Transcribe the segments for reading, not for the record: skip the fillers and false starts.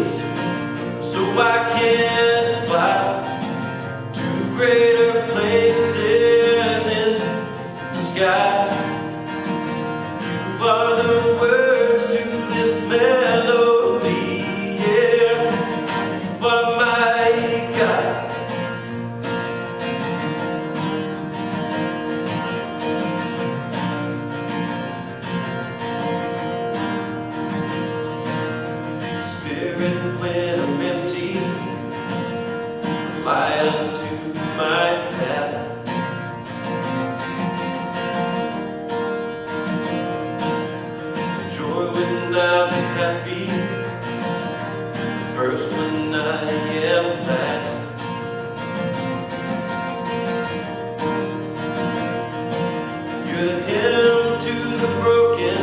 wings, so I can fly to greater places in the sky. You are the words to this melody, yeah. But my God, Spirit, when I'm empty, light unto my path. Joy when I'm happy, first when I am last. You're the hymn to the broken,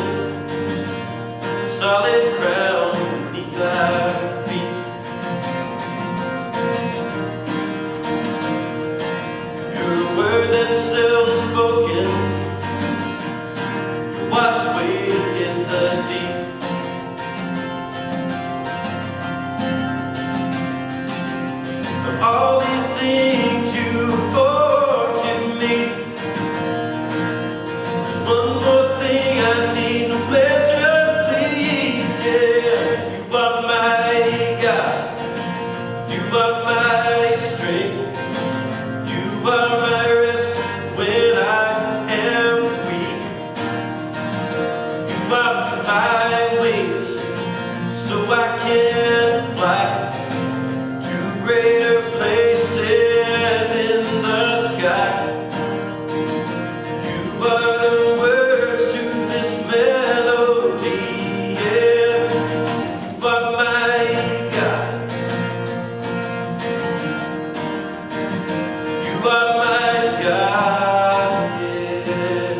solid ground beneath our feet. You're a word that's seldom spoken, watch waiting in the deep. Of all these things you brought to me, there's one more thing I need to measure, please, yeah. You are my God, you are my strength, you are my rest when I am weak. You are my wings, so I can fly to greater places in the sky. You are the words to this melody, yeah. You are my God, you are my God, yeah.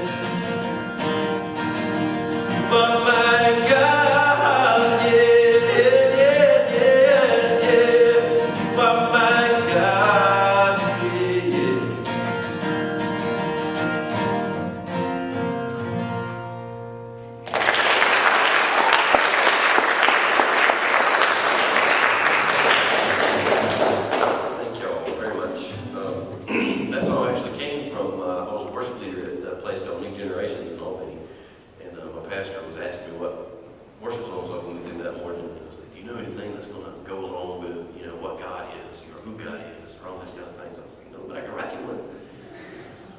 You are my God, yeah, yeah, yeah, yeah. You are my God, yeah, yeah. Thank y'all very much. That song actually came from, I was a worship leader at a place called New Generations in Albany, and my pastor was asking me what worship songs I wanted to do that morning. And I was like, do you know anything that's going to go along with, what God is, or who God is, or all these kind of things? I was like, no, but I can write you one. So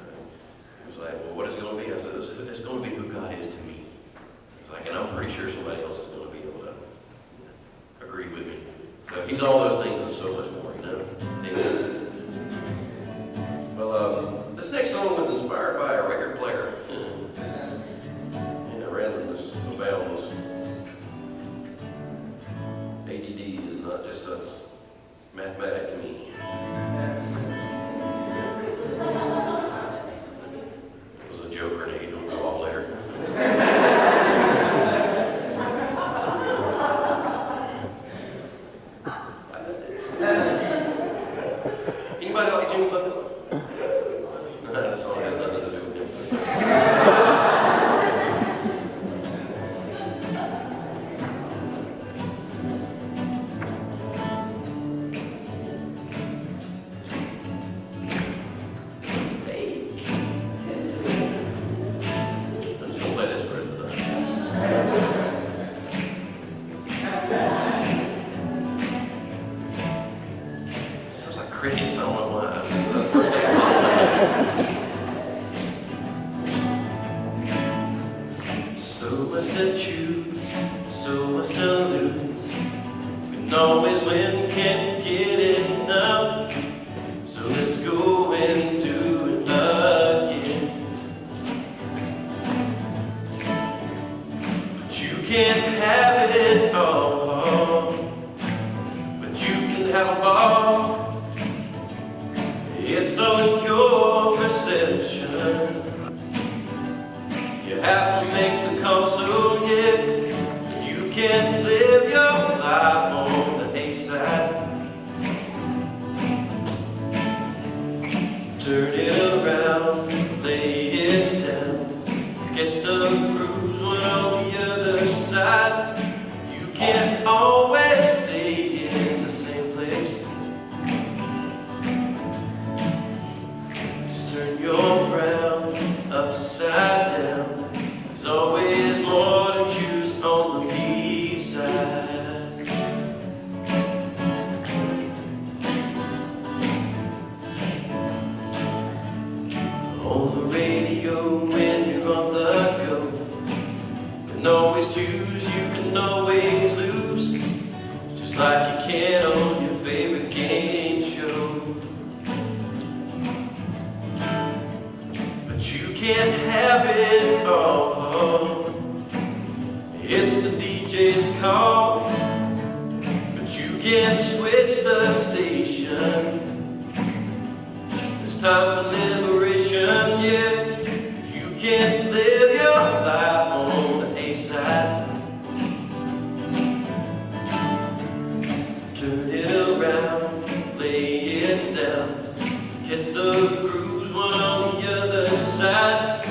he was like, well, what is it going to be? I said, it's going to be who God is to me. He was like, and I'm pretty sure somebody else is going to be able to agree with me. So he's all those things and so much more, Amen. Well, this next song was inspired by a record player. Randomness abounds. ADD is not just a mathematic to me. It was a joke grenade. It'll go off later. Anybody like Jimmy Buffett? No, that song has nothing to do with him. Crickets, I don't know why. This is the first thing I So much to choose, so much to lose. We can always win, can't get enough. So let's go and do it again. But you can't have it all, but you can have a ball. It's all your perception. You have to make the call, so yeah, you can't live your life on the A side. like you can on your favorite game show. But you can't have it all. It's the DJ's call, but you can't switch the station. It's time for liberation, yeah. You can't live your life on the A-side. Turn it around, lay it down, catch the cruise, one on the other side.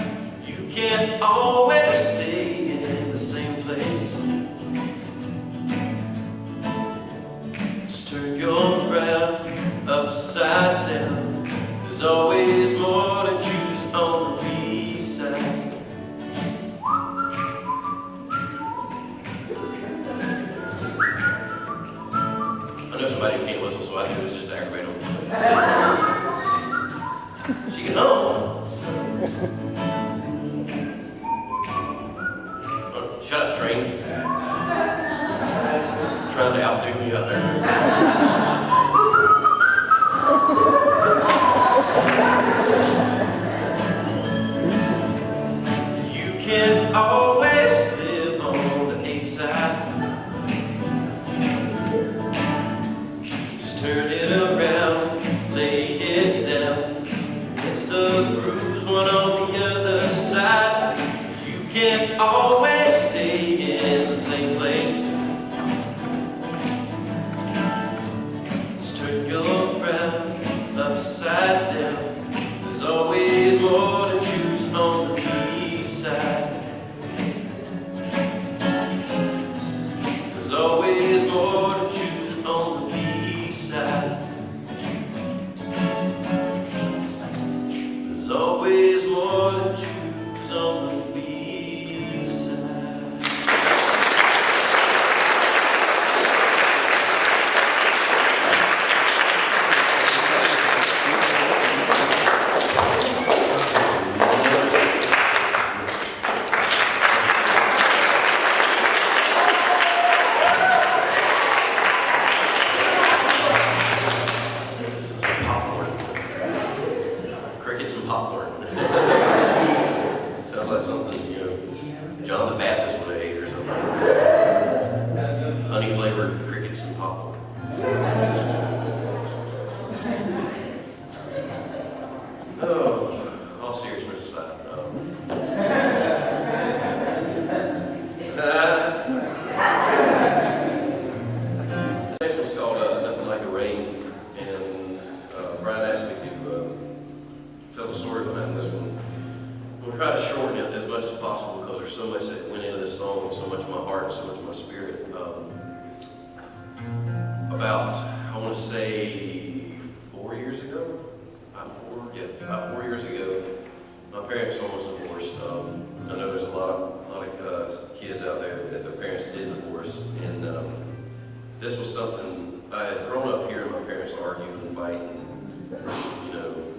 You can't always stay in the same place. Just turn your frown upside down. There's always more to choose on the B-side. I know somebody who can't whistle, so I think it was just to aggravate them. She can hum. Oh, shut up, train. Trying to outdo me out there. You can't always live on the A-side. Just turn it around, lay it down. It's the bruise, one on the other side. You can't always stay in the same place. Just turn your frown upside down. There's always more to choose on the B-side. There's always more to choose on the B-side. There's always more to choose on the B-side. This is some popcorn. Crickets and popcorn. Sounds like something, John the Baptist would have ate or something. Honey flavored crickets and popcorn. Oh, all seriousness aside. This next one's called Nothing Like the Rain, and Brian asked me to tell the story behind this one. We'll try to shorten it as much as possible because there's so much that went into this song, so much of my heart, and so much of my spirit. About, I want to say 4 years ago, about 4 years ago, my parents almost divorced. I know there's a lot of kids out there that their parents did divorce, and this was something I had grown up hearing my parents argue and fight, and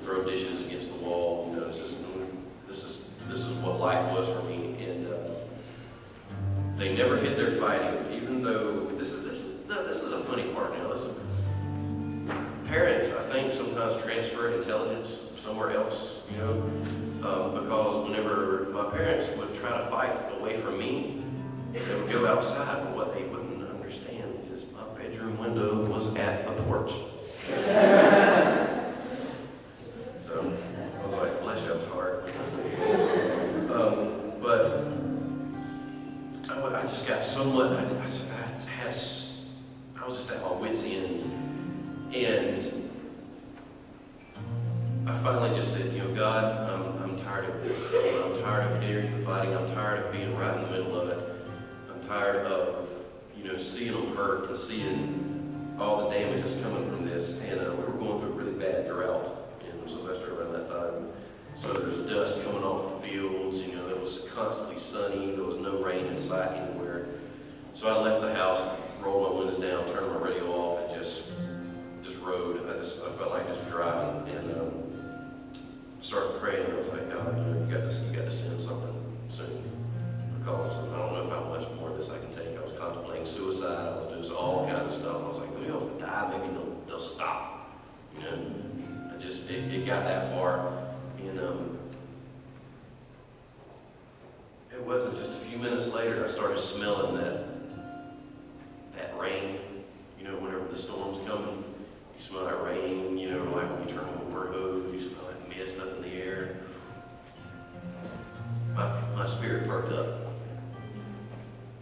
throw dishes against the wall. This is what life was for me, and they never hid their fighting, even though this is a funny part now. Parents, I think, sometimes transfer intelligence somewhere else, because whenever my parents would try to fight away from me, they would go outside, but what they wouldn't understand is my bedroom window was at a porch. So I was like, bless your heart. But I just got so much, I was just at my wit's end. And I finally just said, God, I'm tired of this. I'm tired of hearing the fighting. I'm tired of being right in the middle of it. I'm tired of, seeing them hurt and seeing all the damage that's coming from this. And we were going through a really bad drought in Sylvester around that time. So there's dust coming off the fields. It was constantly sunny. There was no rain in sight anywhere. So I left the house, rolled my windows down, turned my radio off, and just rode. I felt like just driving, and started praying. And I was like, God, you got to send something soon, because I don't know how much more of this I can take. I was contemplating suicide. I was doing all kinds of stuff. it got that far. And it wasn't just a few minutes later, I started smelling that rain. You know, whenever the storm's coming, you smell that rain, you know, like when you turn on the water hose, you smell that mist up in the air. My spirit perked up.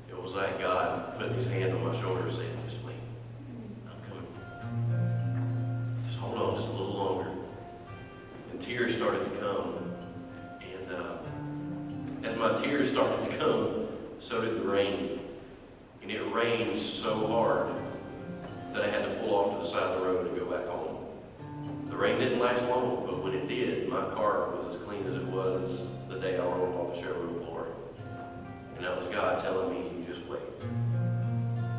It was like God putting his hand on my shoulder and saying, just wait, I'm coming. Just hold on just a little longer. And tears started to come. And as my tears started to come, so did the rain. And it rained so hard that I had to pull off to the side of the road and go back home. The rain didn't last long, but when it did, my car was as clean as it was the day I rolled off the showroom floor. And that was God telling me, you just wait.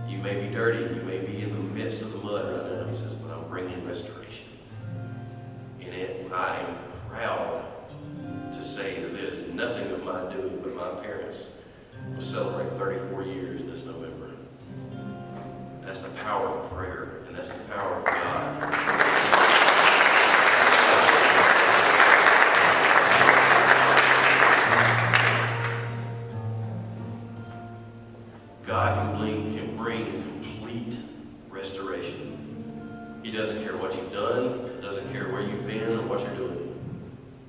You may be dirty, you may be in the midst of the mud right now, he says, but I'm bringing restoration. And I am proud to say that it is nothing of my doing, but my parents will celebrate 34 years this November. That's the power of prayer, and that's the power of God. God can bring complete restoration. He doesn't care what you've done, doesn't care where you've been or what you're doing.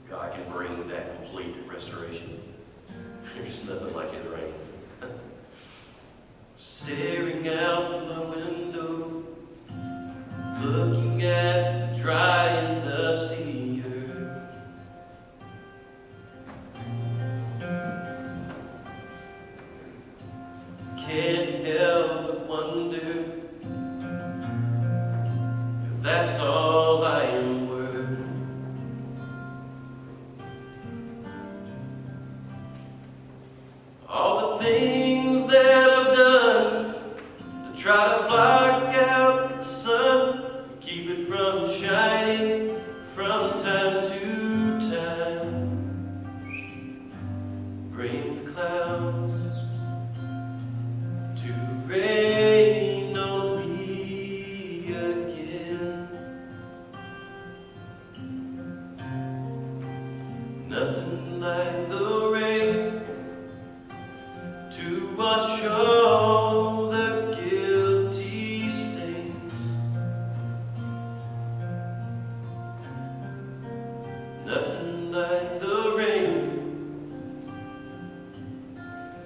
God can bring that complete restoration. There's nothing like his rain. Staring out my window, looking at the dry and dusty earth. Can't help but wonder if that's all I am worth. All the things that I've done to try to block out the sun, keep it from shining from time to time. Bring the clouds to rain on me again. Nothing like the rain to wash all the guilty stains. Nothing like the rain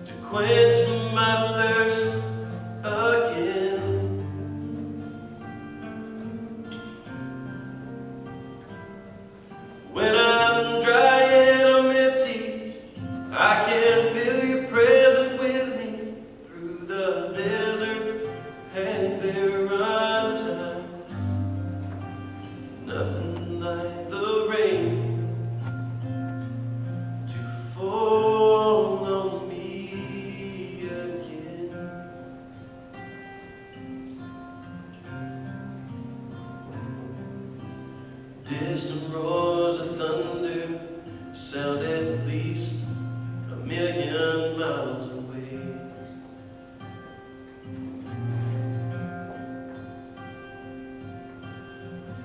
to quench my thirst again. When I'm dry and I'm empty, I can feel your presence with me through the desert and barren times. Nothing like the rain to fall on me again. Distant roars of thunder sound at least 1,000,000 miles away.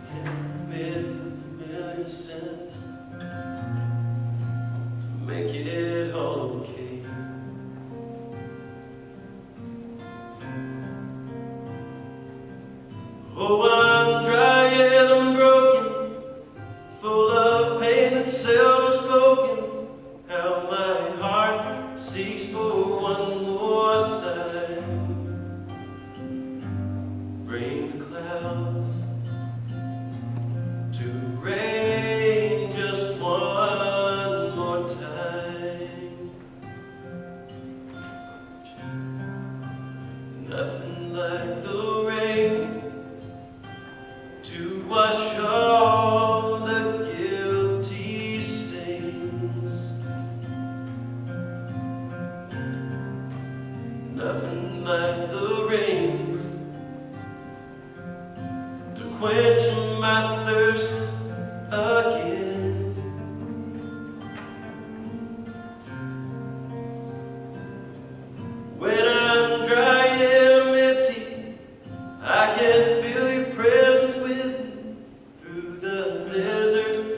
Can't make 1,000,000 cents to make it all okay. Oh, I'm dry and I'm broken, full of pain and self-spoken. How my heart seeks for one more sign. Bring the clouds to rain just one more time. Nothing like the rain to wash all the guilty stains. Nothing like the rain to quench my thirst again. When I'm dry and I'm empty, I can feel your presence with me through the desert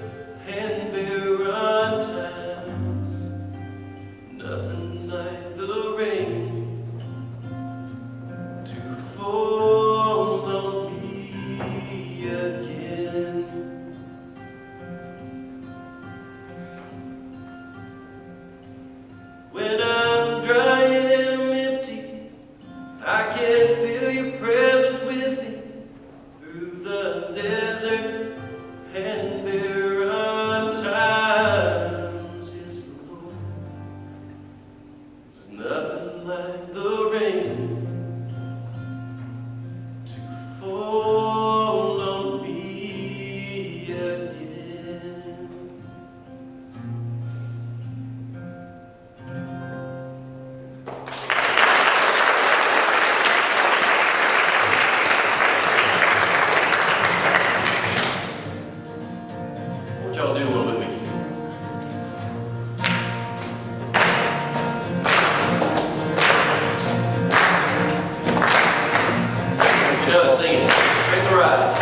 know it, sing it. Strength to rise.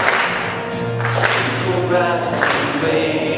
Strength to rise, away.